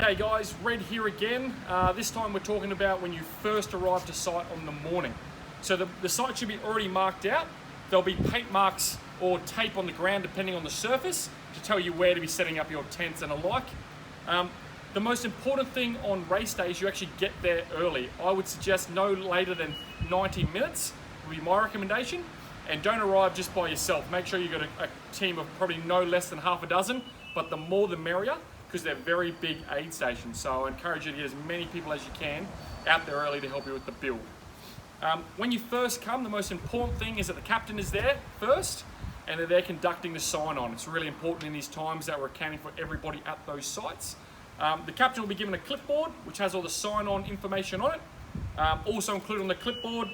Okay guys, Red here again. This time we're talking about when you first arrive to site on the morning. So the site should be already marked out. There'll be paint marks or tape on the ground depending on the surface to tell you where to be setting up your tents and alike. The most important thing on race days, you actually get there early. I would suggest no later than 90 minutes would be my recommendation. And don't arrive just by yourself. Make sure you've got a team of probably no less than half a dozen, but the more the merrier, because they're very big aid stations. So I encourage you to get as many people as you can out there early to help you with the build. When you first come, the most important thing is that the captain is there first and that they're conducting the sign-on. It's really important in these times that we're accounting for everybody at those sites. The captain will be given a clipboard which has all the sign-on information on it. Also included on the clipboard,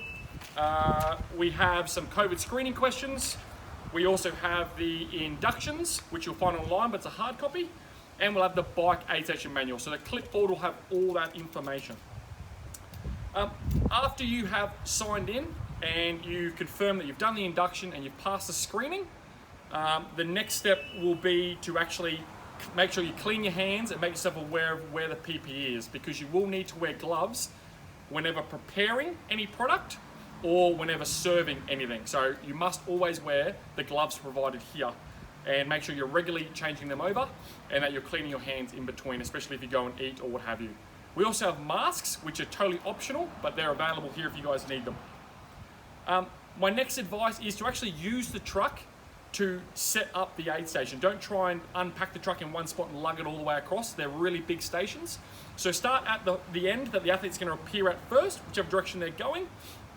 we have some COVID screening questions. We also have the inductions, which you'll find online, but it's a hard copy. And we'll have the bike aid station manual. So the clipboard will have all that information. After you have signed in and you confirm that you've done the induction and you've passed the screening, the next step will be to actually make sure you clean your hands and make yourself aware of where the PPE is, because you will need to wear gloves whenever preparing any product or whenever serving anything. So you must always wear the gloves provided here, and make sure you're regularly changing them over and that you're cleaning your hands in between, especially if you go and eat or what have you. We also have masks, which are totally optional, but they're available here if you guys need them. My next advice is to actually use the truck to set up the aid station. Don't try and unpack the truck in one spot and lug it all the way across. They're really big stations. So start at the end that the athlete's gonna appear at first, whichever direction they're going,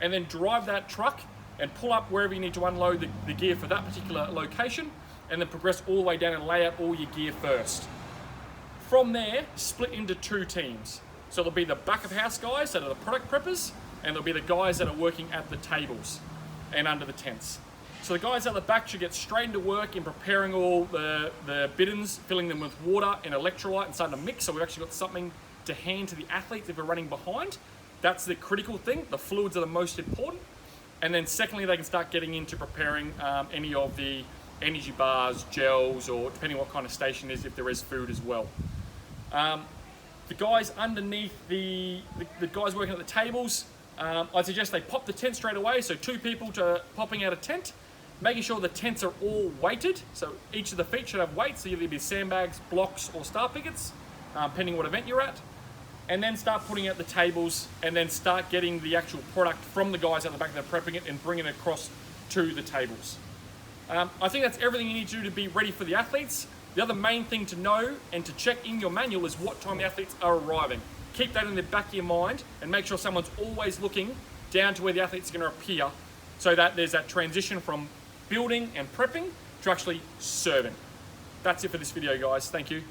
and then drive that truck and pull up wherever you need to unload the gear for that particular location, and then progress all the way down and lay out all your gear first. From there, split into two teams. So there'll be the back of house guys that are the product preppers, and there'll be the guys that are working at the tables and under the tents. So the guys at the back should get straight into work in preparing all the biddens, filling them with water and electrolyte and starting to mix, so we've actually got something to hand to the athletes if we're running behind. That's the critical thing. The fluids are the most important. And then secondly, they can start getting into preparing any of the energy bars, gels, or depending what kind of station it is, if there is food as well. The guys underneath the guys working at the tables, I'd suggest they pop the tent straight away. So 2 people to popping out a tent, making sure the tents are all weighted. So each of the feet should have weights, so either be sandbags, blocks, or star pickets, depending what event you're at. And then start putting out the tables, and then start getting the actual product from the guys at the back that are prepping it and bringing it across to the tables. I think that's everything you need to do to be ready for the athletes. The other main thing to know and to check in your manual is what time the athletes are arriving. Keep that in the back of your mind and make sure someone's always looking down to where the athletes are going to appear, so that there's that transition from building and prepping to actually serving. That's it for this video, guys. Thank you.